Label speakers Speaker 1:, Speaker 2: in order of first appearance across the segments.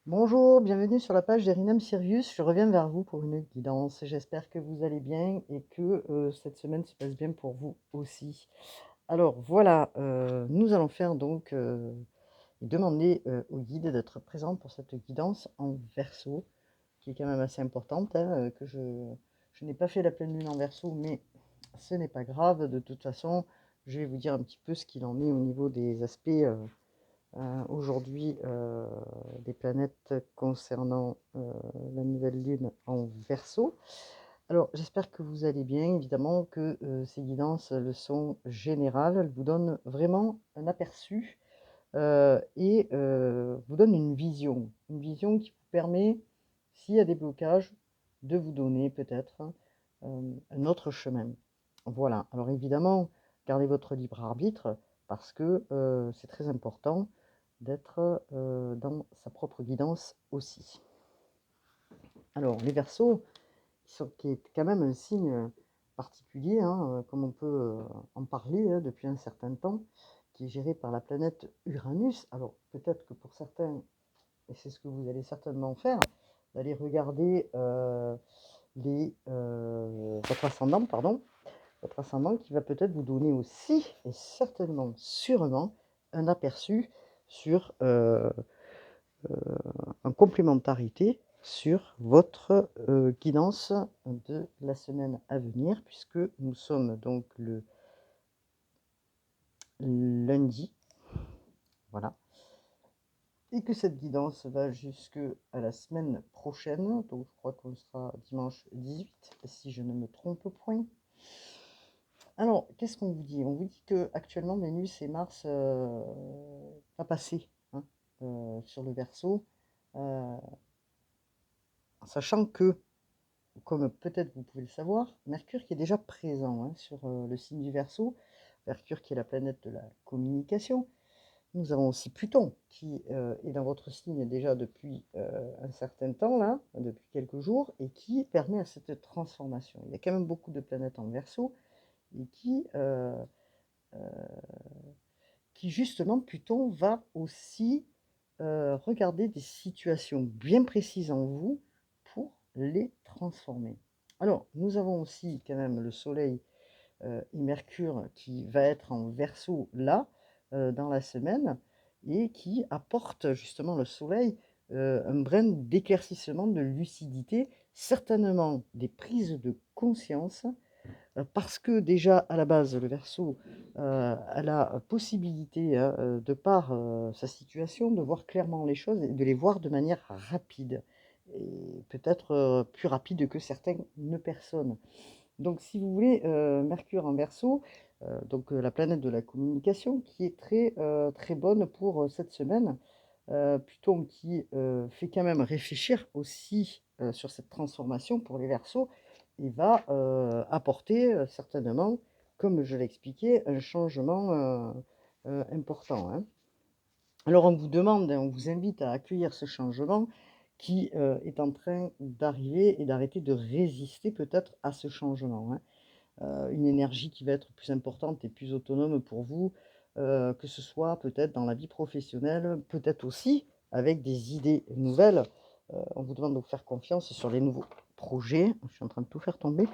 Speaker 1: Bonjour, bienvenue sur la page d'Erinam Sirius. Je reviens vers vous pour une guidance. J'espère que vous allez bien et que cette semaine se passe bien pour vous aussi. Alors voilà, nous allons faire donc et demander au guide d'être présent pour cette guidance en verso, qui est quand même assez importante, hein, je n'ai pas fait la pleine lune en verso, mais ce n'est pas grave. De toute façon, je vais vous dire un petit peu ce qu'il en est au niveau des aspects. Aujourd'hui, des planètes concernant la nouvelle lune en Verseau. Alors, j'espère que vous allez bien. Évidemment que ces guidances le sont générales. Elles vous donnent vraiment un aperçu et vous donnent une vision qui vous permet, s'il y a des blocages, de vous donner peut-être un autre chemin. Voilà. Alors évidemment, gardez votre libre arbitre parce que c'est très important d'être dans sa propre guidance aussi. Alors, les Verseaux, qui est quand même un signe particulier, hein, comme on peut en parler depuis un certain temps, qui est géré par la planète Uranus. Alors, peut-être que pour certains, et c'est ce que vous allez certainement faire, d'aller regarder votre ascendant qui va peut-être vous donner aussi, et certainement, sûrement, un aperçu sur en complémentarité sur votre guidance de la semaine à venir, puisque nous sommes donc le lundi, voilà, et que cette guidance va jusque à la semaine prochaine, donc je crois qu'on sera dimanche 18, si je ne me trompe point. Alors, qu'est-ce qu'on vous dit? On vous dit que actuellement Vénus et Mars va passer hein, sur le Verseau, en sachant que comme peut-être vous pouvez le savoir, Mercure qui est déjà présent hein, sur le signe du Verseau, Mercure qui est la planète de la communication. Nous avons aussi Pluton qui est dans votre signe déjà depuis un certain temps, là, depuis quelques jours, et qui permet à cette transformation. Il y a quand même beaucoup de planètes en Verseau, et euh, qui justement, Pluton va aussi regarder des situations bien précises en vous pour les transformer. Alors, nous avons aussi quand même le Soleil et Mercure qui va être en Verseau là, dans la semaine, et qui apporte justement le Soleil un brin d'éclaircissement, de lucidité, certainement des prises de conscience parce que déjà à la base le Verseau a la possibilité, hein, de par, sa situation, de voir clairement les choses et de les voir de manière rapide et peut-être, plus rapide que certaines personnes. Donc si vous voulez, Mercure en Verseau, donc la planète de la communication qui est très, très bonne pour, cette semaine. Pluton qui, fait quand même réfléchir aussi, sur cette transformation pour les Verseaux et va, apporter, certainement, comme je l'ai expliqué, un changement, important, hein. Alors on vous demande, on vous invite à accueillir ce changement qui, est en train d'arriver et d'arrêter de résister peut-être à ce changement, hein. Une énergie qui va être plus importante et plus autonome pour vous, que ce soit peut-être dans la vie professionnelle, peut-être aussi avec des idées nouvelles. On vous demande de vous faire confiance sur les nouveaux projets. Je suis en train de tout faire tomber.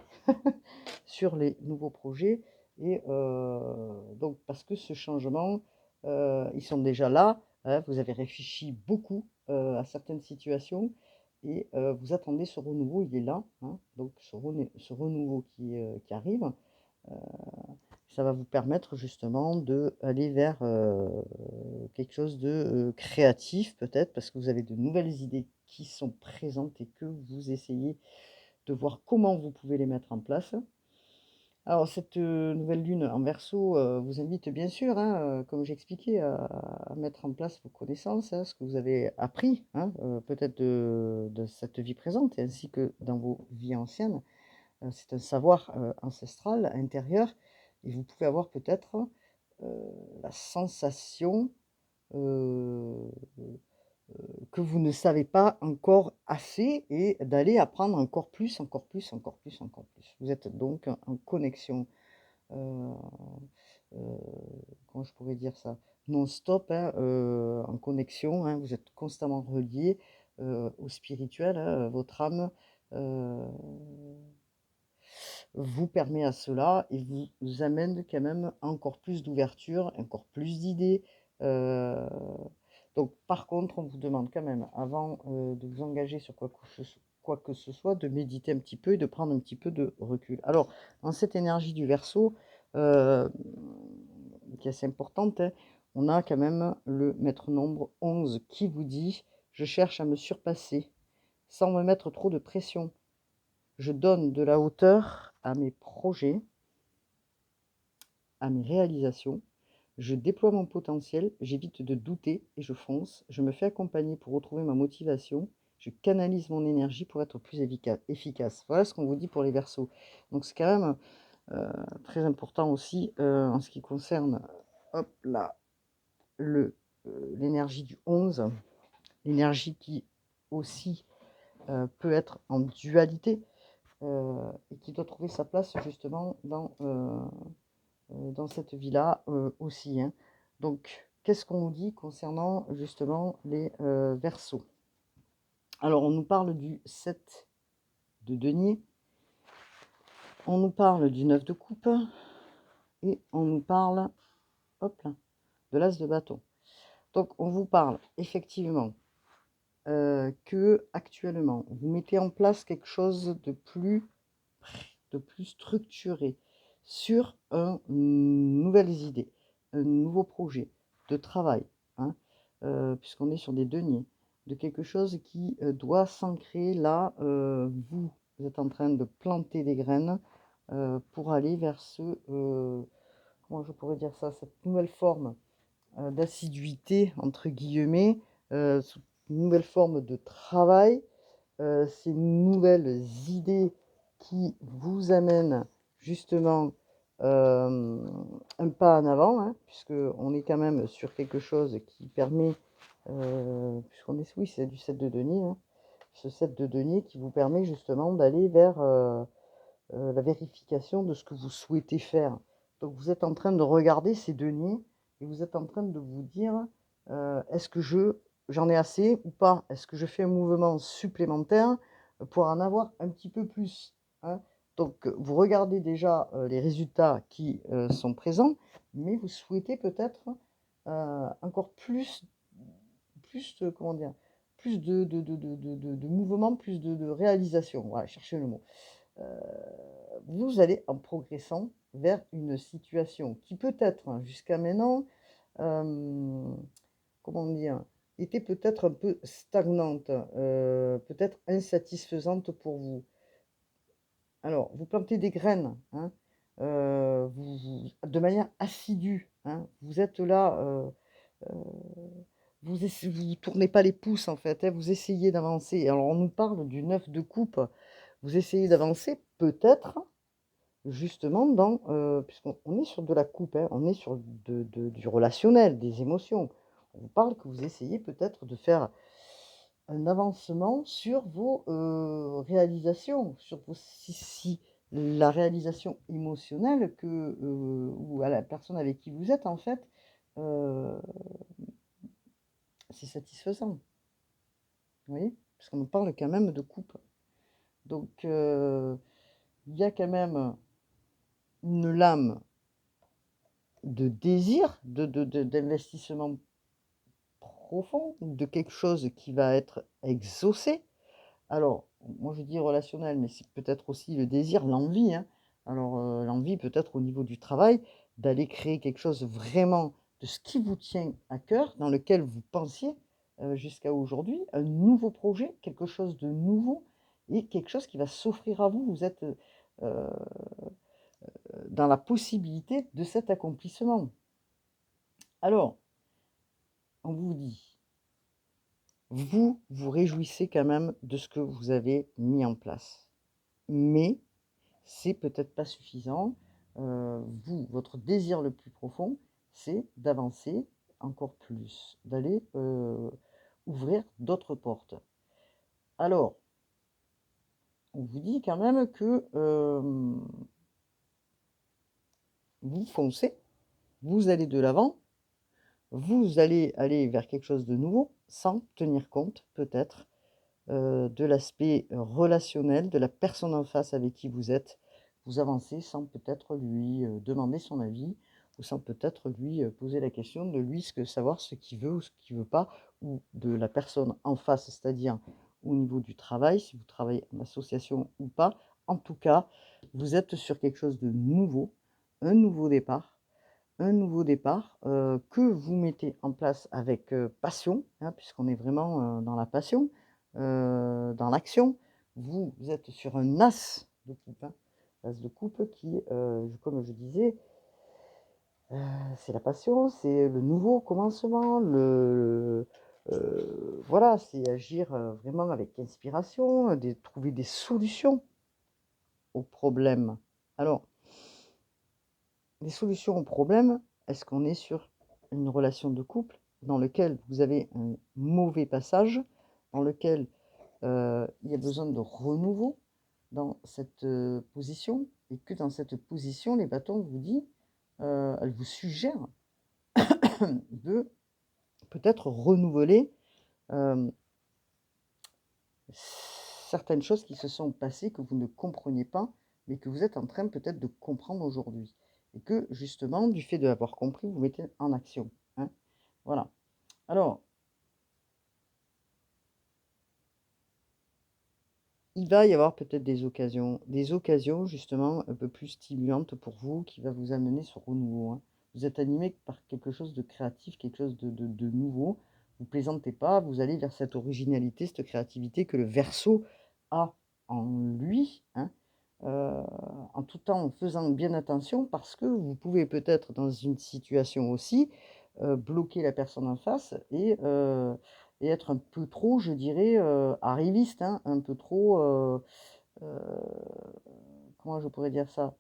Speaker 1: Sur les nouveaux projets et donc parce que ce changement, ils sont déjà là, hein. Vous avez réfléchi beaucoup, à certaines situations et vous attendez ce renouveau, il est là, hein. Donc ce renouveau qui arrive, heu, ça va vous permettre justement d'aller vers, quelque chose de, créatif peut-être parce que vous avez de nouvelles idées qui sont présentes et que vous essayez de voir comment vous pouvez les mettre en place. Alors cette, nouvelle lune en Verseau, vous invite bien sûr, hein, comme j'ai expliqué, à mettre en place vos connaissances, hein, ce que vous avez appris, hein, peut-être de cette vie présente et ainsi que dans vos vies anciennes. C'est un savoir, ancestral, intérieur et vous pouvez avoir peut-être, la sensation, heu que vous ne savez pas encore assez et d'aller apprendre encore plus, encore plus, encore plus, encore plus. Vous êtes donc en connexion, heu comment je pourrais dire ça? Non-stop, hein, en connexion, hein, vous êtes constamment reliés, au spirituel, hein, votre âme, heu, vous permet à cela et vous amène quand même encore plus d'ouverture, encore plus d'idées, heu, donc par contre, on vous demande quand même avant, de vous engager sur quoi que ce soit, de méditer un petit peu et de prendre un petit peu de recul. Alors, dans cette énergie du Verseau, hem, qui est assez importante, hein, on a quand même le maître nombre 11 qui vous dit: «Je cherche à me surpasser, sans me mettre trop de pression. Je donne de la hauteur à mes projets, à mes réalisations. Je déploie mon potentiel, j'évite de douter et je fonce. Je me fais accompagner pour retrouver ma motivation. Je canalise mon énergie pour être plus efficace.» Voilà ce qu'on vous dit pour les Verseaux. Donc c'est quand même très important aussi en ce qui concerne, hop là, l'énergie du 11, l'énergie qui aussi peut être en dualité et qui doit trouver sa place justement dans cette vie-là aussi, hein. Donc, qu'est-ce qu'on nous dit concernant justement les Verseaux? Alors, on nous parle du 7 de denier, on nous parle du 9 de coupe et on nous parle, hop là, de l'as de bâton. Donc, on vous parle effectivement que actuellement, vous mettez en place quelque chose de plus structuré sur nouvelles idées, un nouveau projet de travail, hein, puisqu'on est sur des deniers, de quelque chose qui doit s'ancrer là. Vous êtes en train de planter des graines pour aller vers comment je pourrais dire ça, cette nouvelle forme d'assiduité, entre guillemets, sous une nouvelle forme de travail, ces nouvelles idées qui vous amènent justement un pas en avant, hein, puisqu'on est quand même sur quelque chose qui permet, puisqu'on est, oui, c'est du 7 de denier, hein, ce 7 de denier qui vous permet justement d'aller vers la vérification de ce que vous souhaitez faire. Donc vous êtes en train de regarder ces deniers et vous êtes en train de vous dire, est-ce que j'en ai assez ou pas? Est-ce que je fais un mouvement supplémentaire pour en avoir un petit peu plus, hein? Donc vous regardez déjà les résultats qui sont présents, mais vous souhaitez peut-être encore comment dire, plus de mouvement, plus de réalisation. Voilà, cherchez le mot. Heu, vous allez en progressant vers une situation qui peut-être, hein, jusqu'à maintenant, hem, comment dire? Était peut-être un peu stagnante, peut-être insatisfaisante pour vous. Alors, vous plantez des graines, hein, de manière assidue, hein. Vous êtes là, heu, vous tournez pas les pouces en fait, hein, vous essayez d'avancer. Alors on nous parle du 9 de coupe, vous essayez d'avancer peut-être justement puisqu'on est sur de la coupe, hein, on est sur du relationnel, des émotions. On vous parle que vous essayez peut-être de faire un avancement sur vos, réalisations, sur vos si la réalisation émotionnelle ou à la personne avec qui vous êtes en fait, heu, c'est satisfaisant, vous voyez? Parce qu'on nous parle quand même de couple. Donc il y a quand même une lame de désir, d'investissement profond, de quelque chose qui va être exaucé. Alors, moi je dis relationnel, mais c'est peut-être aussi le désir, l'envie, hein. Alors, l'envie peut-être au niveau du travail, d'aller créer quelque chose vraiment de ce qui vous tient à cœur, dans lequel vous pensiez, jusqu'à aujourd'hui, un nouveau projet, quelque chose de nouveau et quelque chose qui va s'offrir à vous. Vous êtes, dans la possibilité de cet accomplissement. Alors, on vous dit, vous vous réjouissez quand même de ce que vous avez mis en place. Mais c'est peut-être pas suffisant. Votre désir le plus profond, c'est d'avancer encore plus, d'aller, ouvrir d'autres portes. Alors, on vous dit quand même que, vous foncez, vous allez de l'avant, vous allez aller vers quelque chose de nouveau sans tenir compte peut-être de l'aspect relationnel, de la personne en face avec qui vous êtes. Vous avancez sans peut-être lui demander son avis ou sans peut-être lui poser la question de lui savoir ce qu'il veut ou ce qu'il veut pas, ou de la personne en face, c'est-à-dire au niveau du travail, si vous travaillez en association ou pas. En tout cas, vous êtes sur quelque chose de nouveau, un nouveau départ, que vous mettez en place avec passion, hein, puisqu'on est vraiment dans la passion, dans l'action. Vous êtes sur un as de coupe, hein, as de coupe qui, comme je disais, c'est la passion, c'est le nouveau commencement, voilà, c'est agir vraiment avec inspiration, trouver des solutions aux problèmes. Alors, les solutions aux problèmes, est-ce qu'on est sur une relation de couple dans lequel vous avez un mauvais passage, dans lequel il y a besoin de renouveau dans cette position, et que dans cette position, les bâtons vous disent, elles vous suggèrent de peut-être renouveler certaines choses qui se sont passées, que vous ne compreniez pas, mais que vous êtes en train peut-être de comprendre aujourd'hui. Et que justement, du fait de l'avoir compris, vous mettez en action. Hein. Voilà. Alors, il va y avoir peut-être des occasions justement un peu plus stimulantes pour vous, qui va vous amener ce renouveau. Hein. Vous êtes animé par quelque chose de créatif, quelque chose de nouveau. Vous plaisantez pas, vous allez vers cette originalité, cette créativité que le Verseau a en lui, hein, en tout temps en faisant bien attention, parce que vous pouvez peut-être dans une situation aussi bloquer la personne en face et être un peu trop, je dirais, arriviste, hein, un peu trop, heu, comment je pourrais dire ça?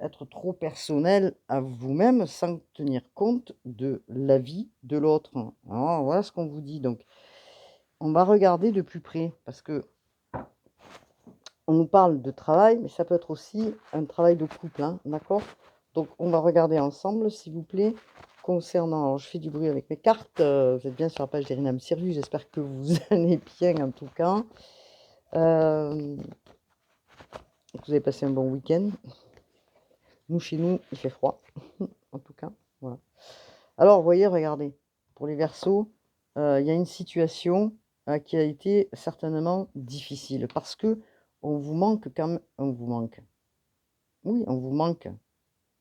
Speaker 1: Être trop personnel à vous-même sans tenir compte de l'avis de l'autre. Alors voilà ce qu'on vous dit. Donc on va regarder de plus près parce qu'on nous parle de travail, mais ça peut être aussi un travail de couple, hein, d'accord? Donc on va regarder ensemble, s'il vous plaît, concernant, alors je fais du bruit avec mes cartes, vous êtes bien sur la page d'Irina Msirlu, j'espère que vous allez bien en tout cas. Que vous avez passé un bon week-end. Nous, chez nous, il fait froid, en tout cas, voilà. Alors, vous voyez, regardez, pour les Verseaux, il y a une situation qui a été certainement difficile parce que on vous manque quand même, on vous manque. Oui, on vous manque.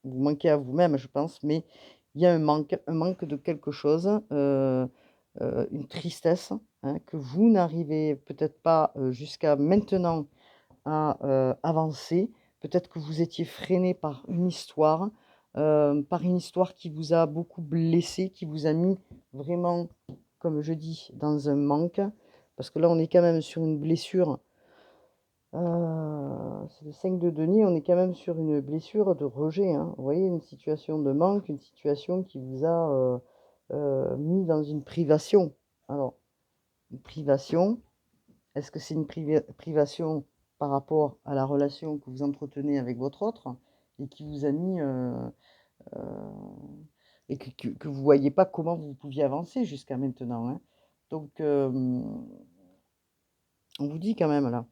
Speaker 1: Vous manquez à vous-même, je pense, mais il y a un manque de quelque chose, une tristesse, hein, que vous n'arrivez peut-être pas jusqu'à maintenant à avancer. Peut-être que vous étiez freiné par une histoire qui vous a beaucoup blessé, qui vous a mis vraiment, comme je dis, dans un manque. Parce que là, on est quand même sur une blessure, c'est le 5 de denier, on est quand même sur une blessure de rejet, hein. Vous voyez, une situation de manque, une situation qui vous a mis dans une privation. Alors, une privation, est-ce que c'est une privation par rapport à la relation que vous entretenez avec votre autre et qui vous a mis et que vous ne voyez pas comment vous pouviez avancer jusqu'à maintenant, hein. Donc, on vous dit quand même là,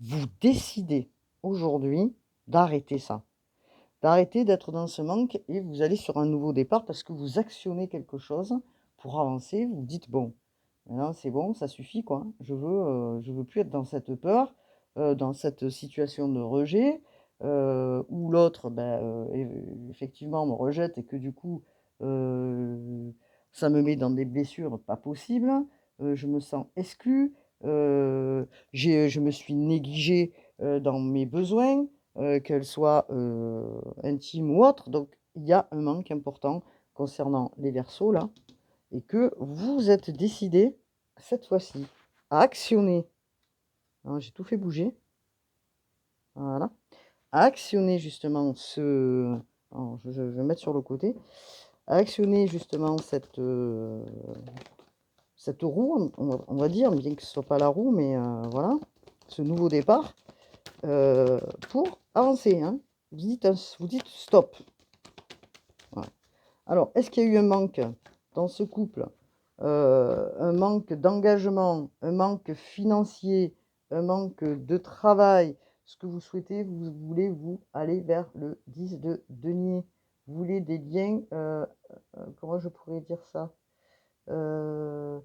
Speaker 1: vous décidez aujourd'hui d'arrêter ça, d'arrêter d'être dans ce manque et vous allez sur un nouveau départ parce que vous actionnez quelque chose pour avancer. Vous dites bon, maintenant c'est bon, ça suffit quoi. Je veux plus être dans cette peur, dans cette situation de rejet où l'autre, effectivement me rejette et que du coup, ça me met dans des blessures pas possibles. Je me sens exclue, je me suis négligée, dans mes besoins, qu'elles soient, intimes ou autres. Donc il y a un manque important concernant les Verseaux là et que vous êtes décidés, cette fois-ci, à actionner, hein, j'ai tout fait bouger, voilà, à actionner justement alors je vais mettre sur le côté, à actionner justement cette roue, on va dire, bien que ce soit pas la roue, mais voilà, ce nouveau départ, pour avancer, hein. Vous dites stop. Alors, est-ce qu'il y a eu un manque dans ce couple? Un manque d'engagement, un manque financier, un manque de travail, ce que vous souhaitez, vous voulez vous aller vers le 10 de denier. Vous voulez des liens, comment je pourrais dire ça? Heu,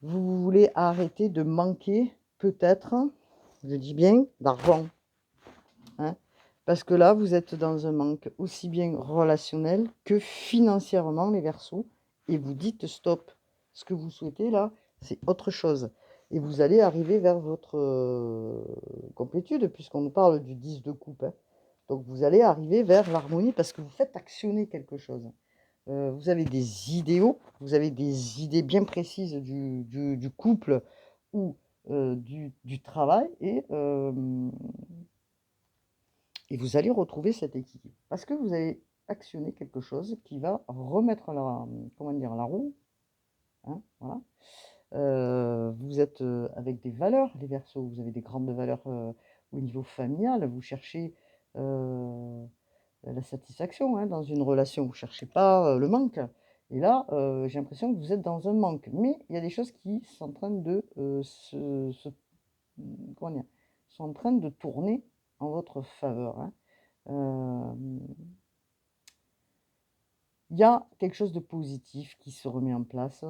Speaker 1: vous voulez arrêter de manquer peut-être, je dis bien d'argent, hein? Parce que là, vous êtes dans un manque aussi bien relationnel que financièrement, les Verseaux, et vous dites: «Stop». Ce que vous souhaitez là, c'est autre chose et vous allez arriver vers votre, complétude puisqu'on nous parle du 10 de coupe, hein. Donc vous allez arriver vers l'harmonie parce que vous faites actionner quelque chose. Vous avez des idéaux, vous avez des idées bien précises du couple ou, du travail et vous allez retrouver cet équilibre. Parce que vous avez actionné quelque chose qui va remettre la, comment dire? La roue, hein, voilà. Vous êtes, avec des valeurs, les Verseaux, vous avez des grandes valeurs, au niveau familial. Vous cherchez, la satisfaction, hein, dans une relation. Vous cherchez pas, le manque et là, j'ai l'impression que vous êtes dans un manque. Mais il y a des choses qui sont en train de, comment dire? Sont en train de tourner en votre faveur, hein. Hem Il y a quelque chose de positif qui se remet en place,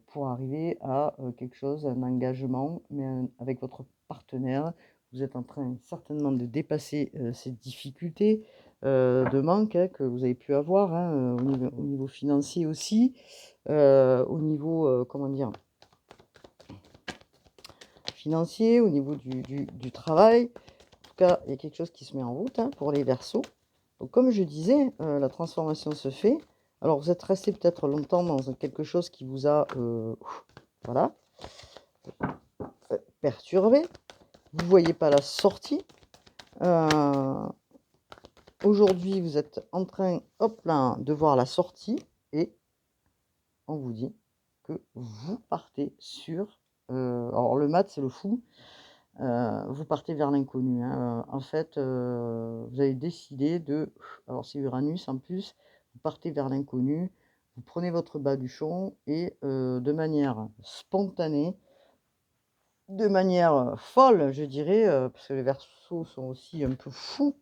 Speaker 1: pour arriver à, quelque chose, un engagement, mais avec votre partenaire. Vous êtes en train certainement de dépasser, ces difficultés, de manque, hein, que vous avez pu avoir, hein, au niveau financier aussi, au niveau, comment dire? Financier, au niveau du travail. En tout cas, il y a quelque chose qui se met en route, hein, pour les Verseaux. Donc comme je disais, la transformation se fait. Alors vous êtes resté peut-être longtemps dans quelque chose qui vous a, voilà, perturbé. Vous ne voyez pas la sortie. Heu, aujourd'hui, vous êtes en train, hop là, de voir la sortie et on vous dit que vous partez sur, alors le mat, c'est le fou, vous partez vers l'inconnu, hein, en fait, vous avez décidé de alors c'est Uranus en plus, vous partez vers l'inconnu, vous prenez votre baluchon et de manière spontanée, de manière, folle, je dirais, parce que les Verseaux sont aussi un peu fous,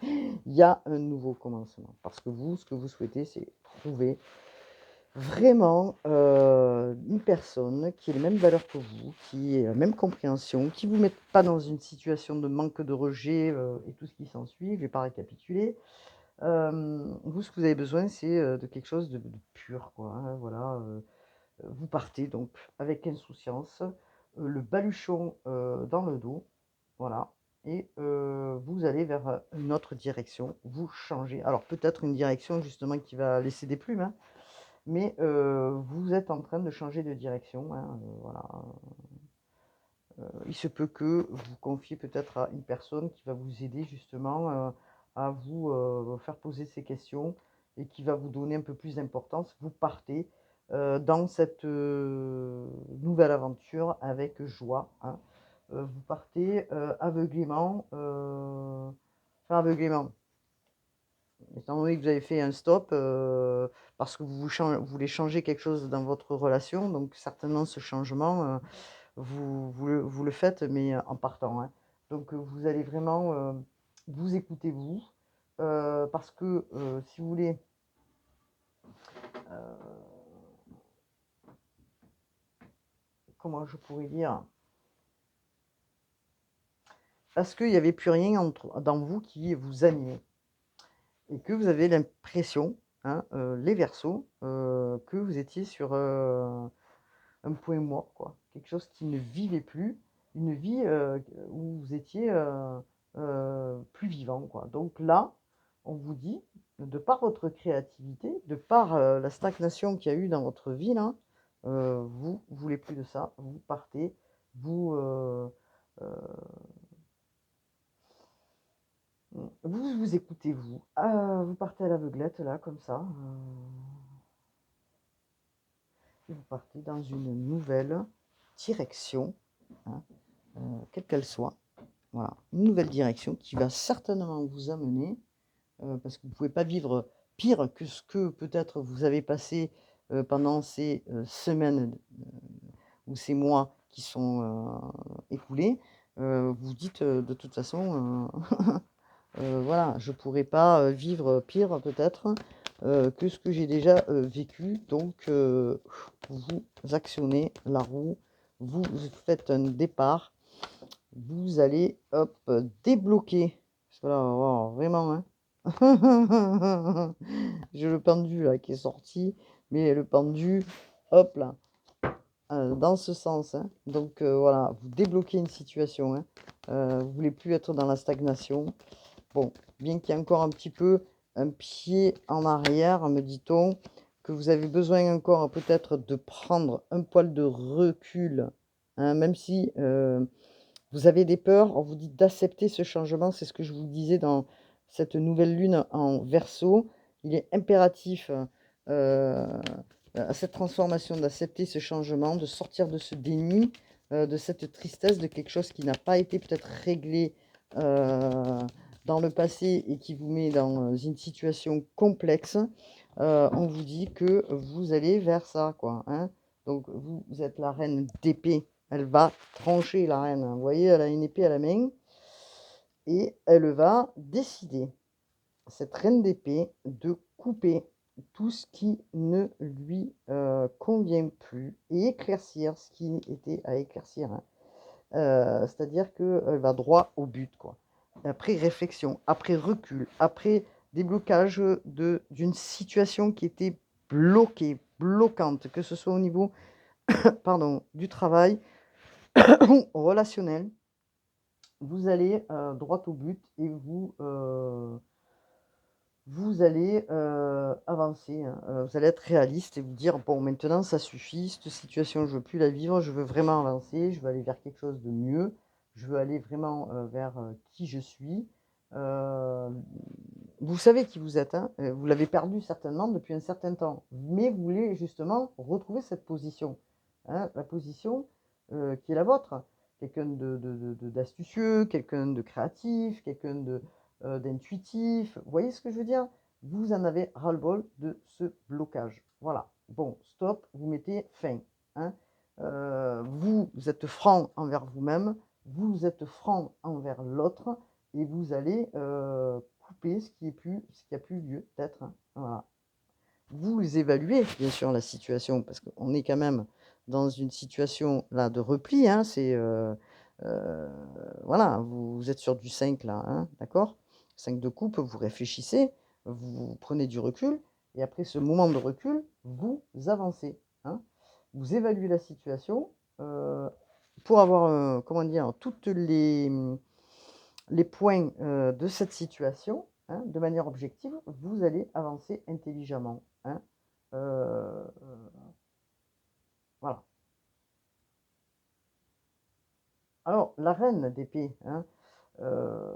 Speaker 1: il y a un nouveau commencement. Parce que vous, ce que vous souhaitez, c'est trouver vraiment, une personne qui ait les mêmes valeurs que vous, qui ait la même compréhension, qui vous mette pas dans une situation de manque de rejet, et tout ce qui s'ensuit. Je vais pas récapituler. Vous, ce que vous avez besoin, c'est, de quelque chose de pur, quoi, hein, voilà, vous partez donc avec insouciance, le baluchon, dans le dos, voilà et vous allez vers, une autre direction. Vous changez. Alors peut-être une direction justement qui va laisser des plumes, hein, mais vous êtes en train de changer de direction, hein, voilà, il se peut que vous confiez peut-être à une personne qui va vous aider justement, à vous, faire poser ces questions et qui va vous donner un peu plus d'importance. Vous partez, dans cette, nouvelle aventure avec joie, hein. Vous partez, aveuglément, enfin aveuglément. Étant donné que vous avez fait un stop, parce que vous voulez changer quelque chose dans votre relation, donc certainement ce changement, vous le faites, mais en partant, hein. Donc vous allez vraiment, vous écouter vous, parce que, si vous voulez, comment je pourrais dire? Parce qu'il n'y avait plus rien dans vous qui vous animait et que vous avez l'impression, hein, les Verseaux, que vous étiez sur, un point mort, quoi. Quelque chose qui ne vivait plus, une vie, où vous étiez, plus vivant, quoi. Donc là, on vous dit, de par votre créativité, de par, la stagnation qu'il y a eu dans votre vie là, vous voulez plus de ça, vous partez, vous, heu, vous écoutez vous, vous partez à l'aveuglette là comme ça, et vous partez dans une nouvelle direction, hein, quelle qu'elle soit. Voilà, une nouvelle direction qui va certainement vous amener, parce que vous ne pouvez pas vivre pire que ce que peut-être vous avez passé, pendant ces, semaines, ou ces mois qui sont, écoulés, vous dites, «De toute façon, voilà, je pourrais pas, vivre pire peut-être, que ce que j'ai déjà, vécu». Donc vous actionnez la roue, vous faites un départ, vous allez, hop, débloquer. Parce que là, waouh, vraiment, hein. J'ai le pendu là qui est sorti, mais le pendu, hop là, dans ce sens, hein. Donc voilà, vous débloquez une situation, hein. Vous voulez plus être dans la stagnation. Bon, bien qu'il y ait encore un petit peu un pied en arrière, me dit-on, que vous avez besoin encore peut-être de prendre un poil de recul, hein, même si, vous avez des peurs, on vous dit d'accepter ce changement, c'est ce que je vous disais dans cette nouvelle lune en Verseau. Il est impératif, à cette transformation, d'accepter ce changement, de sortir de ce déni, de cette tristesse, de quelque chose qui n'a pas été peut-être réglé, dans le passé et qui vous met dans une situation complexe. On vous dit que vous allez vers ça, quoi, hein. Donc vous êtes la reine d'épée. Elle va trancher, la reine, hein. Vous voyez, elle a une épée à la main et elle va décider, cette reine d'épée, de couper tout ce qui ne lui, convient plus et éclaircir ce qui était à éclaircir, hein. C'est-à-dire qu'elle va droit au but, quoi. Après réflexion, après recul, après déblocage, d'une situation qui était bloquée, bloquante, que ce soit au niveau, pardon, du travail ou relationnel. Vous allez, droit au but et vous allez, avancer, hein. Vous allez être réaliste et vous dire: «Bon, maintenant ça suffit, cette situation, je veux plus la vivre, je veux vraiment avancer, je veux aller vers quelque chose de mieux, je veux aller vraiment, vers, qui je suis». Vous savez qui vous êtes, hein, vous l'avez perdu certainement depuis un certain temps, mais vous voulez justement retrouver cette position, hein, la position, qui est la vôtre. Quelqu'un d'astucieux, quelqu'un de créatif, quelqu'un d'intuitif. Vous voyez ce que je veux dire? Vous en avez ras-le-bol de ce blocage. Voilà. Bon, stop, vous mettez fin, hein. Vous êtes franc envers vous-même, vous êtes franc envers l'autre et vous allez, couper ce qui a plus lieu d'être, hein. Voilà. Vous évaluez bien sûr la situation parce qu'on est quand même dans une situation là de repli, hein. C'est, heu, voilà, vous êtes sur du 5 là, hein, d'accord? 5 de coupe, vous réfléchissez, vous prenez du recul et après ce moment de recul, vous avancez, hein. Vous évaluez la situation, heu, pour avoir, comment dire? Toutes les points, de cette situation, hein, de manière objective, vous allez avancer intelligemment, hein. Heu, voilà. Alors la reine d'épée, hein, heu,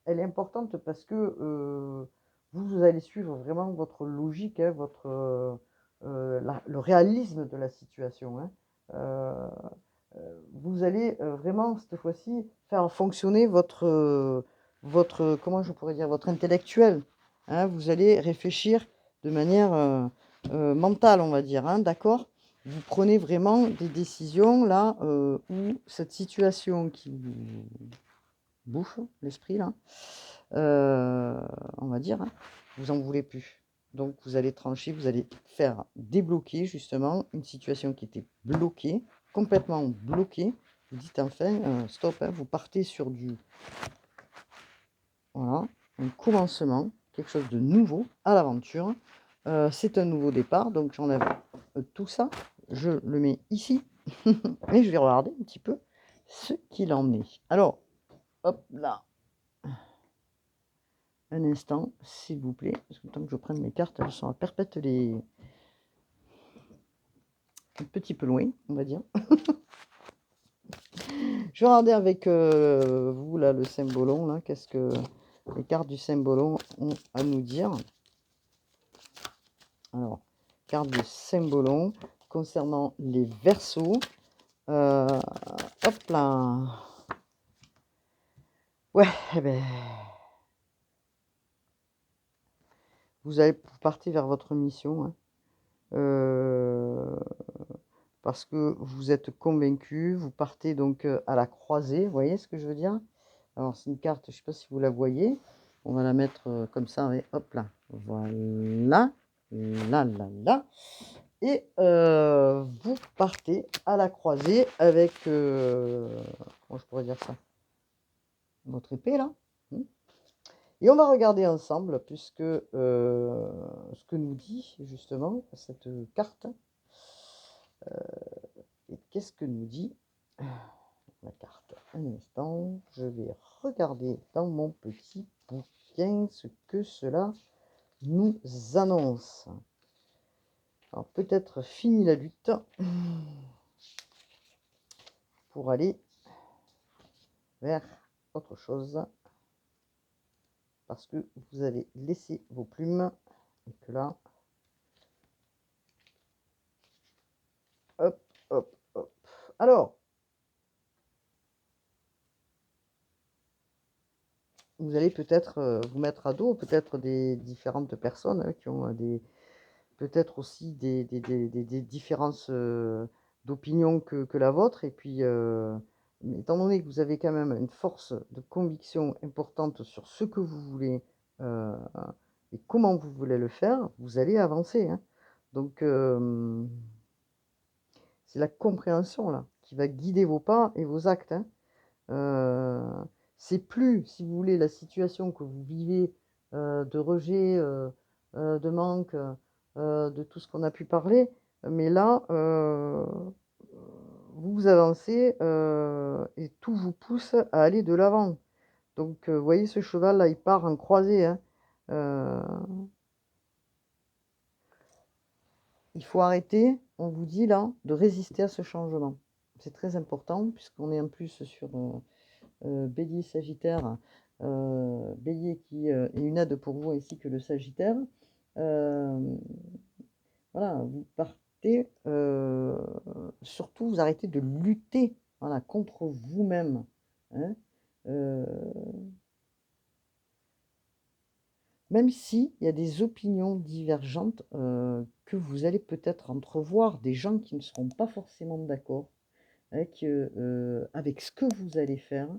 Speaker 1: elle est importante parce que, vous allez suivre vraiment votre logique, hein, votre, la le réalisme de la situation, hein. Vous allez, vraiment cette fois-ci faire fonctionner votre, comment je pourrais dire? Votre intellectuel, hein. Vous allez réfléchir de manière, mentale, on va dire, hein, d'accord? Vous prenez vraiment des décisions là, où cette situation qui vous bouffe l'esprit là, heu, on va dire, hein, vous en voulez plus. Donc vous allez trancher, vous allez faire débloquer justement une situation qui était bloquée, complètement bloquée. Vous dites enfin, stop, hein, vous partez sur du, voilà, un commencement, quelque chose de nouveau à l'aventure. C'est un nouveau départ, donc j'enlève, tout ça, je le mets ici et je vais regarder un petit peu ce qu'il en est. Alors, hop là. Un instant, s'il vous plaît, parce que le temps que je prenne mes cartes, elles sont à perpète les un petit peu loin, on va dire. Je vais regarder avec, vous là, le cymbolon là, qu'est-ce que les cartes du cymbolon ont à nous dire? Alors, carte du cymbolon concernant les Verseaux, heu, hop là. Ouais, et beh, vous partez vers votre mission, hein, parce que vous êtes convaincu, vous partez donc à la croisée, vous voyez ce que je veux dire? Alors c'est une carte, je ne sais pas si vous la voyez, on va la mettre comme ça, et hop là, voilà, là, là, là, et vous partez à la croisée avec, comment je pourrais dire ça? Votre épée là. Et on va regarder ensemble, puisque ce que nous dit justement cette carte. Et qu'est-ce que nous dit la carte? Un instant, je vais regarder dans mon petit bouquin ce que cela nous annonce. Alors peut-être fini la lutte pour aller vers autre chose, parce que vous avez laissé vos plumes et que là, hop, hop, hop. Alors, vous allez peut-être vous mettre à dos peut-être des différentes personnes, hein, qui ont peut-être aussi des différences d'opinion que la vôtre. Et puis, mais étant donné que vous avez quand même une force de conviction importante sur ce que vous voulez et comment vous voulez le faire, vous allez avancer, hein. Donc, c'est la compréhension là qui va guider vos pas et vos actes, hein. C'est plus, si vous voulez, la situation que vous vivez de rejet, de manque, de tout ce qu'on a pu parler, mais là, vous avancez et tout vous pousse à aller de l'avant. Donc, vous voyez, ce cheval là, il part en croisée, hein. Euh, il faut arrêter, on vous dit là, de résister à ce changement. C'est très important, puisqu'on est en plus sur Bélier Sagittaire, Bélier qui est une aide pour vous ainsi que le Sagittaire. Voilà, vous partez, surtout vous arrêtez de lutter, voilà, contre vous-même, hein. Euh, Même s'il y a des opinions divergentes que vous allez peut-être entrevoir, des gens qui ne seront pas forcément d'accord avec ce que vous allez faire,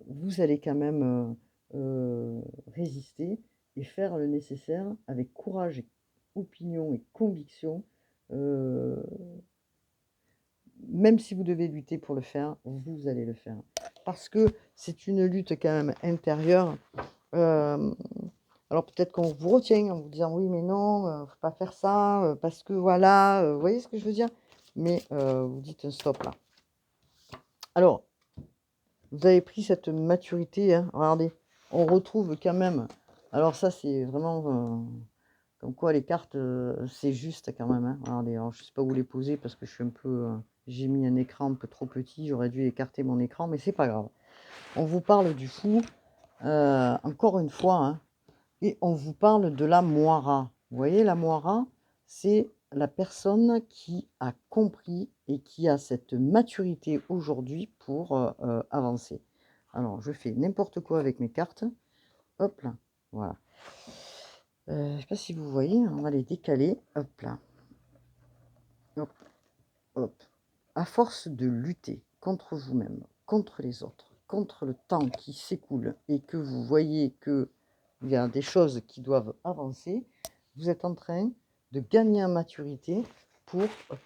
Speaker 1: vous allez quand même résister et faire le nécessaire avec courage, et opinion et conviction. euh, Même si vous devez lutter pour le faire, vous allez le faire. Parce que c'est une lutte quand même intérieure. Euh, alors peut-être qu'on vous retient en vous disant oui mais non, faut pas faire ça, parce que voilà, vous voyez ce que je veux dire? Mais vous dites un stop là. Alors, vous avez pris cette maturité, hein, regardez, on retrouve quand même. Alors ça c'est vraiment comme quoi les cartes, c'est juste quand même, hein. Regardez, alors je sais pas où les poser parce que je suis un peu, j'ai mis un écran un peu trop petit, j'aurais dû écarter mon écran, mais c'est pas grave. On vous parle du fou, encore une fois, hein, et on vous parle de la moira. Vous voyez, la moira, c'est la personne qui a compris et qui a cette maturité aujourd'hui pour avancer. Alors, je fais n'importe quoi avec mes cartes. Hop là, voilà. Je ne sais pas si vous voyez, on va les décaler. Hop là. Hop, hop. À force de lutter contre vous-même, contre les autres, contre le temps qui s'écoule et que vous voyez qu'il y a des choses qui doivent avancer, vous êtes en train de gagner en maturité pour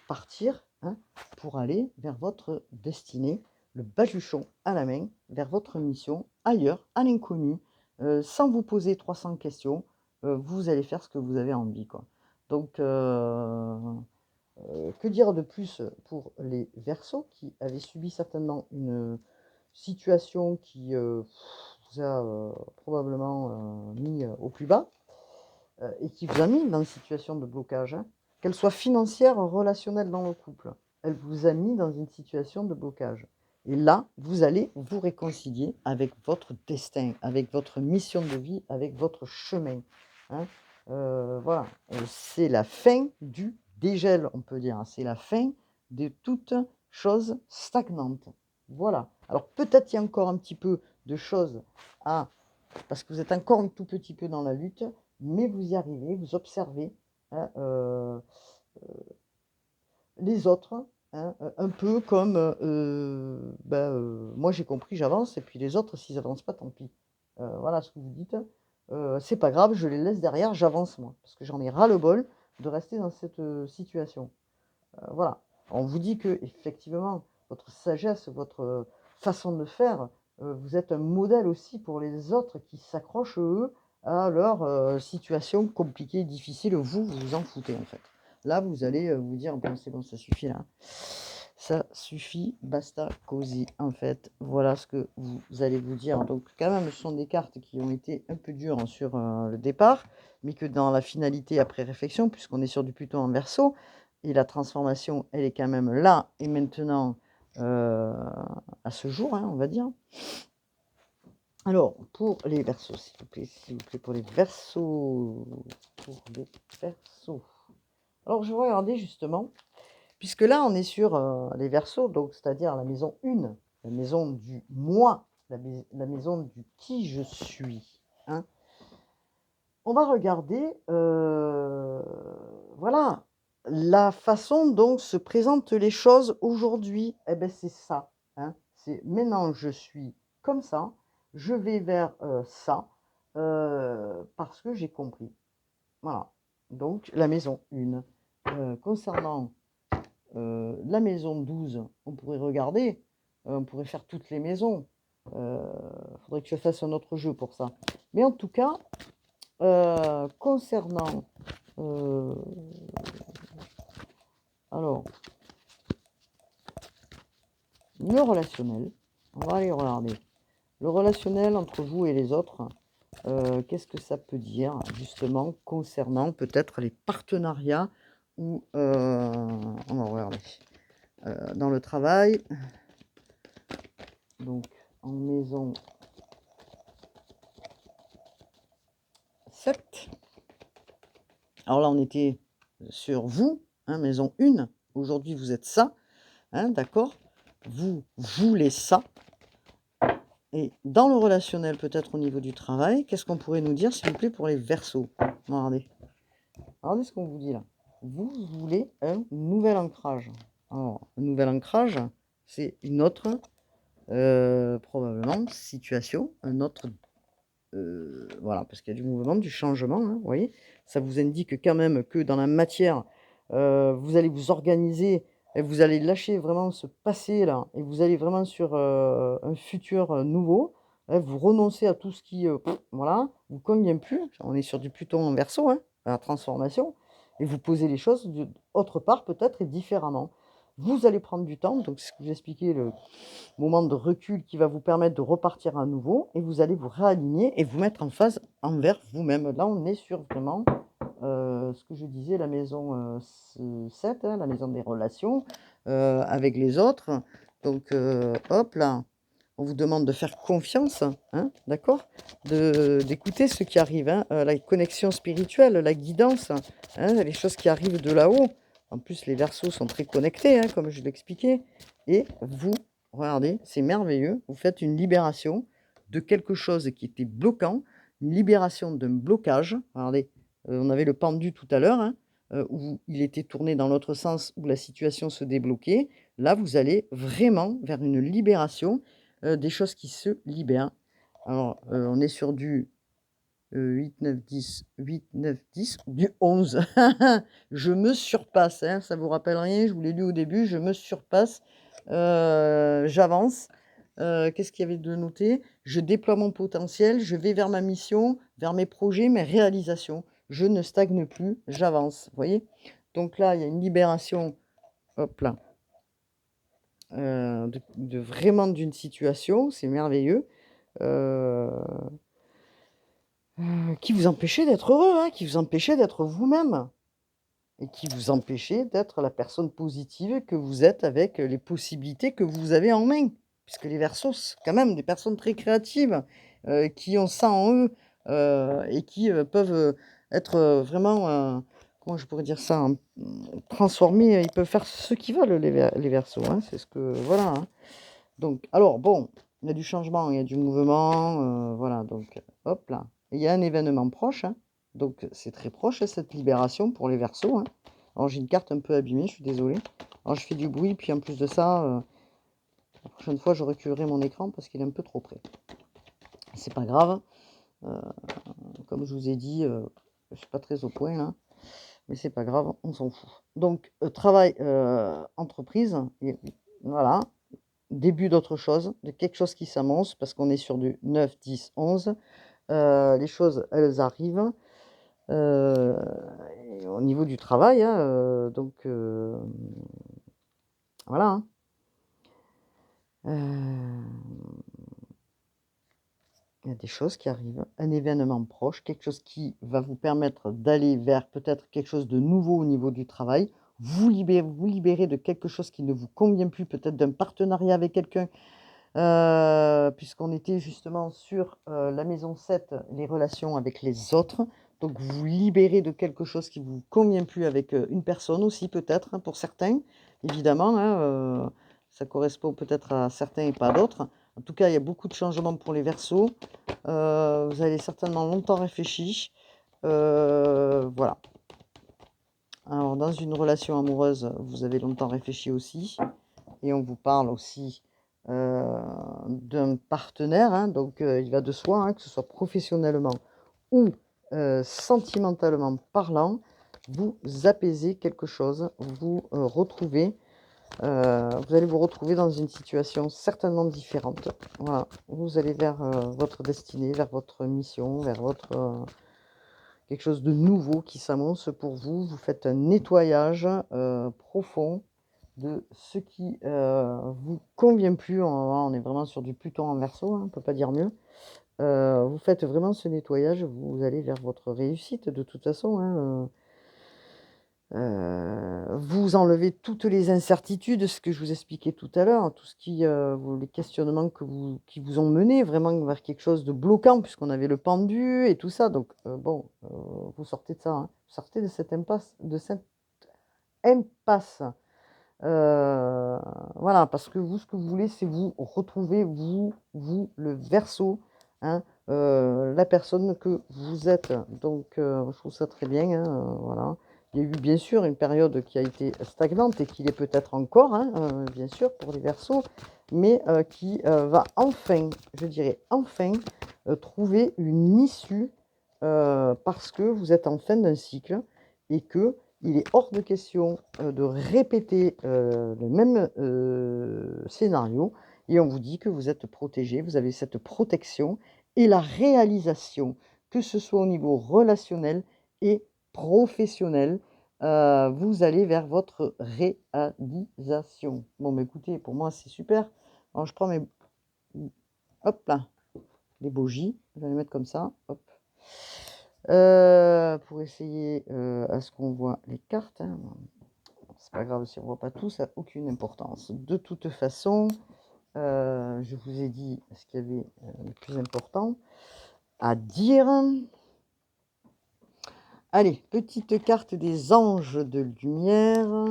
Speaker 1: partir, hein, pour aller vers votre destinée, le baluchon à la main, vers votre mission, ailleurs, à l'inconnu, sans vous poser 300 questions, vous allez faire ce que vous avez envie, quoi. Donc, que dire de plus pour les Verseaux qui avaient subi certainement une situation qui vous a probablement mis au plus bas et qui vous a mis dans une situation de blocage, hein, qu'elle soit financière ou relationnelle dans le couple. Elle vous a mis dans une situation de blocage. Et là, vous allez vous réconcilier avec votre destin, avec votre mission de vie, avec votre chemin, hein. Voilà, c'est la fin du dégel, on peut dire. C'est la fin de toute chose stagnante. Voilà. Alors peut-être il y a encore un petit peu de choses à... Parce que vous êtes encore un tout petit peu dans la lutte, mais vous y arrivez, vous observez hein, les autres, hein, un peu comme moi j'ai compris, j'avance, et puis les autres, s'ils avancent pas, tant pis. Voilà ce que vous dites. C'est pas grave, je les laisse derrière, j'avance moi, parce que j'en ai ras-le-bol de rester dans cette situation. Voilà. On vous dit que effectivement, votre sagesse, votre façon de faire, vous êtes un modèle aussi pour les autres qui s'accrochent, eux, à leur situation compliquée, difficile. Vous, vous vous en foutez, en fait. Là, vous allez vous dire, bon, c'est bon, ça suffit, là. Ça suffit, basta, cosy, en fait. Voilà ce que vous allez vous dire. Donc, quand même, ce sont des cartes qui ont été un peu dures sur le départ, mais que dans la finalité, après réflexion, puisqu'on est sur du Pluton en Verseau, et la transformation, elle est quand même là et maintenant, à ce jour, hein, on va dire. Alors, pour les Verseaux, s'il vous plaît, pour les Verseaux. Pour les Verseaux. Alors, je vais regarder justement, puisque là, on est sur les Verseaux, donc c'est-à-dire la maison 1, la maison du moi, la maison du qui je suis. Hein. On va regarder, voilà, la façon dont se présentent les choses aujourd'hui. Eh ben, c'est ça. Hein. C'est maintenant, je suis comme ça, je vais vers ça, parce que j'ai compris. Voilà. Donc, la maison 1. Concernant la maison 12, on pourrait regarder, on pourrait faire toutes les maisons. Faudrait que je fasse un autre jeu pour ça. Mais en tout cas, concernant alors le relationnel, on va aller regarder le relationnel entre vous et les autres. Qu'est-ce que ça peut dire justement concernant peut-être les partenariats ou on va regarder dans le travail. Donc en maison 7. Alors là on était sur vous, hein, maison 1. Aujourd'hui vous êtes ça, hein, d'accord. Vous voulez ça. Et dans le relationnel, peut-être au niveau du travail, qu'est-ce qu'on pourrait nous dire, s'il vous plaît, pour les Verseaux? Regardez. Regardez ce qu'on vous dit là. Vous voulez un nouvel ancrage. Alors, un nouvel ancrage, c'est une autre, probablement, situation, un autre... voilà, parce qu'il y a du mouvement, du changement, hein, vous voyez. Ça vous indique quand même que dans la matière, vous allez vous organiser et vous allez lâcher vraiment ce passé là, et vous allez vraiment sur un futur nouveau. Hein, vous renoncez à tout ce qui, voilà, vous convient plus. On est sur du Pluton en Verseau, hein, la transformation, et vous posez les choses autre part peut-être et différemment. Vous allez prendre du temps, donc c'est ce que j'expliquais, le moment de recul qui va vous permettre de repartir à nouveau, et vous allez vous réaligner et vous mettre en phase envers vous-même. Là, on est sur vraiment ce que je disais, la maison 7, hein, la maison des relations avec les autres. Donc, hop là, on vous demande de faire confiance, hein, d'accord, d'écouter ce qui arrive, hein, la connexion spirituelle, la guidance, hein, les choses qui arrivent de là-haut. En plus, les Verseaux sont très connectés, hein, comme je l'expliquais. Et vous, regardez, c'est merveilleux. Vous faites une libération de quelque chose qui était bloquant, une libération d'un blocage. Regardez, on avait le pendu tout à l'heure, hein, où il était tourné dans l'autre sens, où la situation se débloquait. Là, vous allez vraiment vers une libération, des choses qui se libèrent. Alors, on est sur du 8, 9, 10, 8, 9, 10, du 11. Je me surpasse, hein, ça vous rappelle rien, je vous l'ai lu au début, je me surpasse, j'avance. Qu'est-ce qu'il y avait de noté? Je déploie mon potentiel, je vais vers ma mission, vers mes projets, mes réalisations. Je ne stagne plus, j'avance, vous voyez? Donc là, il y a une libération, hop là, vraiment d'une situation, c'est merveilleux, qui vous empêchait d'être heureux, hein, qui vous empêchait d'être vous-même. Et qui vous empêchait d'être la personne positive que vous êtes avec les possibilités que vous avez en main. Puisque les Verseaux, c'est quand même des personnes très créatives, qui ont ça en eux, et qui, peuvent, être, vraiment, comment je pourrais dire ça? Transformés, ils peuvent faire ce qu'ils veulent les Verseaux, hein, c'est ce que voilà, hein. Donc alors bon, il y a du changement, il y a du mouvement, voilà donc hop là. Il y a un événement proche, hein. Donc c'est très proche cette libération pour les Verseaux, hein. Alors j'ai une carte un peu abîmée, je suis désolée. Alors je fais du bruit, puis en plus de ça, la prochaine fois je reculerai mon écran parce qu'il est un peu trop près. C'est pas grave, comme je vous ai dit, je suis pas très au point là, mais c'est pas grave, on s'en fout. Donc travail, entreprise, et voilà, début d'autre chose, de quelque chose qui s'annonce, parce qu'on est sur du 9, 10, 11. Les choses, elles arrivent. Et au niveau du travail, hein, donc voilà, hein. Il y a des choses qui arrivent, un événement proche, quelque chose qui va vous permettre d'aller vers peut-être quelque chose de nouveau au niveau du travail. Vous libérer de quelque chose qui ne vous convient plus, peut-être d'un partenariat avec quelqu'un, puisqu'on était justement sur, la maison 7, les relations avec les autres. Donc vous libérez de quelque chose qui ne vous convient plus avec, une personne aussi peut-être, hein, pour certains, évidemment, hein, ça correspond peut-être à certains et pas à d'autres. En tout cas, il y a beaucoup de changements pour les Verseaux. Vous avez certainement longtemps réfléchi. Voilà. Alors dans une relation amoureuse, vous avez longtemps réfléchi aussi, et on vous parle aussi, d'un partenaire, hein, donc il va de soi, hein, que ce soit professionnellement ou sentimentalement parlant, vous apaisez quelque chose, vous retrouvez, vous allez vous retrouver dans une situation certainement différente. Voilà, vous allez vers votre destinée, vers votre mission, vers votre quelque chose de nouveau qui s'annonce pour vous. Vous faites un nettoyage profond de ce qui vous convient plus. On est vraiment sur du Pluton en Verseau, hein, on ne peut pas dire mieux. Vous faites vraiment ce nettoyage, vous allez vers votre réussite de toute façon, hein. Vous enlevez toutes les incertitudes, ce que je vous expliquais tout à l'heure, tout ce qui, les questionnements qui vous ont mené vraiment vers quelque chose de bloquant, puisqu'on avait le pendu et tout ça. Donc, bon, vous sortez de ça, hein. Vous sortez de cette impasse. Voilà, parce que vous, ce que vous voulez, c'est vous retrouver, vous, le Verseau, hein, la personne que vous êtes. Donc, je trouve ça très bien, hein, voilà. Il y a eu bien sûr une période qui a été stagnante et qui l'est peut-être encore, hein, bien sûr, pour les Verseaux, mais qui va enfin, je dirais enfin, trouver une issue, parce que vous êtes en fin d'un cycle et que il est hors de question, de répéter, le même, scénario, et on vous dit que vous êtes protégé, vous avez cette protection et la réalisation, que ce soit au niveau relationnel et professionnel, vous allez vers votre réalisation. Bon, bah, écoutez, pour moi, c'est super. Alors je prends mes hop là, les bougies, je vais les mettre comme ça, hop. Pour essayer, à ce qu'on voit les cartes, hein. C'est pas grave si on voit pas tout, ça a aucune importance. De toute façon, je vous ai dit ce qu'il y avait, le plus important à dire. Allez, petite carte des anges de lumière.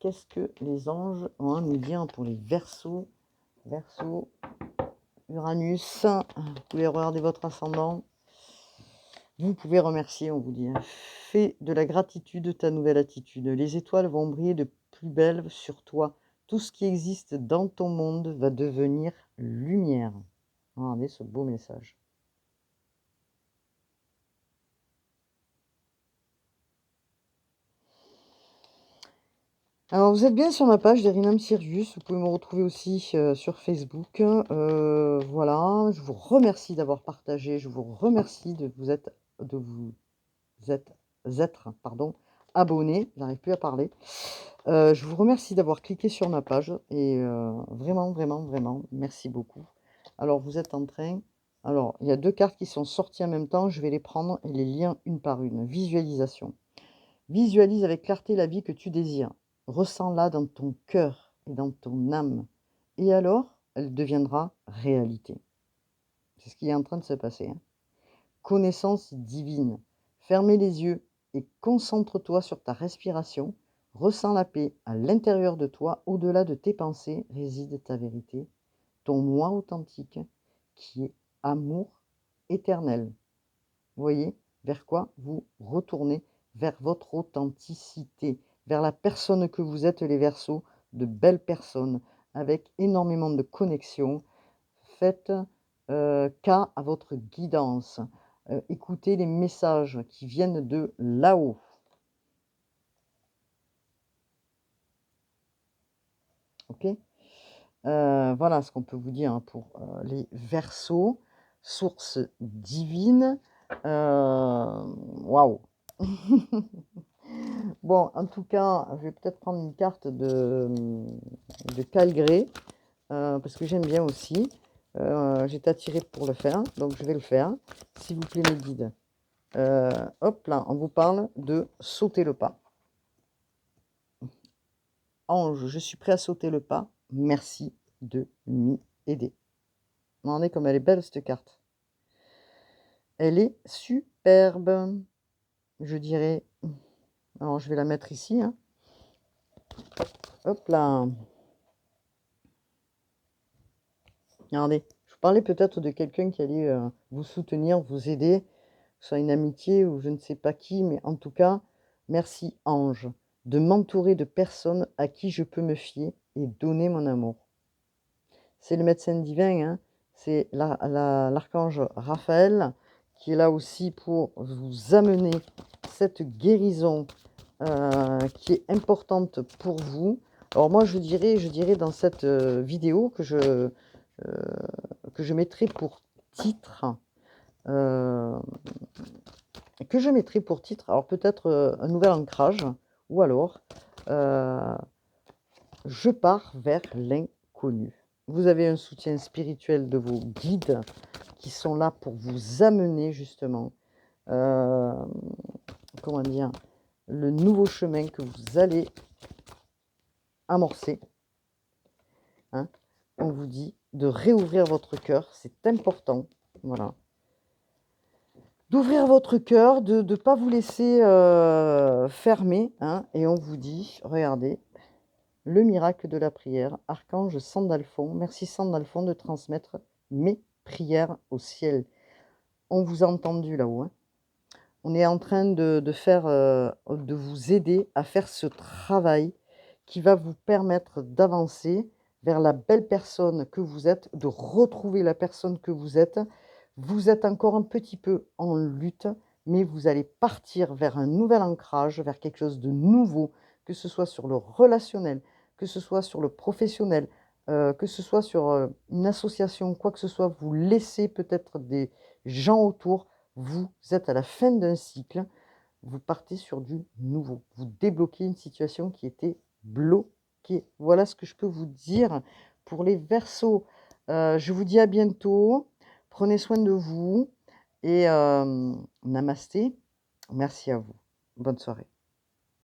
Speaker 1: Qu'est-ce que les anges ont à nous dire pour les Verseaux? Verseau, Uranus, vous pouvez regarder votre ascendant. Vous pouvez remercier, on vous dit, hein. Fais de la gratitude ta nouvelle attitude. Les étoiles vont briller de plus belle sur toi. Tout ce qui existe dans ton monde va devenir lumière. Regardez ce beau message. Alors, vous êtes bien sur ma page d'Erinam Sirius. Vous pouvez me retrouver aussi sur Facebook. Voilà, je vous remercie d'avoir partagé. Je vous remercie de vous être, pardon, abonné. J'arrive plus à parler. Je vous remercie d'avoir cliqué sur ma page et vraiment, vraiment, vraiment, merci beaucoup. Alors, vous êtes en train... Alors, il y a 2 cartes qui sont sorties en même temps. Je vais les prendre et les lire une par une. Visualisation. Visualise avec clarté la vie que tu désires. Ressens-la dans ton cœur et dans ton âme. Et alors, elle deviendra réalité. C'est ce qui est en train de se passer, hein. Connaissance divine. Fermez les yeux et concentre-toi sur ta respiration. Ressens la paix à l'intérieur de toi. Au-delà de tes pensées réside ta vérité, ton moi authentique qui est amour éternel. Vous voyez, vers quoi vous retournez? Vers votre authenticité, vers la personne que vous êtes, les Verseaux, de belles personnes, avec énormément de connexions. Faites cas à votre guidance. Écoutez les messages qui viennent de là-haut. OK? Voilà ce qu'on peut vous dire, hein, pour, les Verseaux. Source divine, waouh! Bon, en tout cas, je vais peut-être prendre une carte de Calgré, parce que j'aime bien aussi. J'étais attirée pour le faire, donc je vais le faire. S'il vous plaît, mes guides. Hop là, on vous parle de sauter le pas. Ange, je suis prêt à sauter le pas. Merci de m'y aider. Regardez comme elle est belle cette carte. Elle est superbe. Je dirais. Alors je vais la mettre ici, hein. Hop là. Regardez. Je vous parlais peut-être de quelqu'un qui allait vous soutenir, vous aider, soit une amitié ou je ne sais pas qui, mais en tout cas, merci ange de m'entourer de personnes à qui je peux me fier et donner mon amour. C'est le médecin divin, hein, c'est l'archange Raphaël qui est là aussi pour vous amener cette guérison qui est importante pour vous. Alors moi, je dirais dans cette vidéo que je mettrai pour titre, euh, alors peut-être un nouvel ancrage, ou alors je pars vers l'inconnu. Vous avez un soutien spirituel de vos guides qui sont là pour vous amener justement, comment dire, le nouveau chemin que vous allez amorcer. Hein. On vous dit de réouvrir votre cœur, c'est important. Voilà. D'ouvrir votre cœur, de ne pas vous laisser fermer. Hein, et on vous dit, regardez, le miracle de la prière, archange Sandalphon. Merci Sandalphon de transmettre mes prières au ciel. On vous a entendu là-haut. Hein. On est en train de faire, de vous aider à faire ce travail qui va vous permettre d'avancer vers la belle personne que vous êtes, de retrouver la personne que vous êtes. Vous êtes encore un petit peu en lutte, mais vous allez partir vers un nouvel ancrage, vers quelque chose de nouveau, que ce soit sur le relationnel, que ce soit sur le professionnel, que ce soit sur une association, quoi que ce soit. Vous laissez peut-être des gens autour. Vous êtes à la fin d'un cycle, vous partez sur du nouveau. Vous débloquez une situation qui était bloquée. Voilà ce que je peux vous dire pour les Verseaux. Je vous dis à bientôt. Prenez soin de vous et namasté. Merci à vous. Bonne soirée.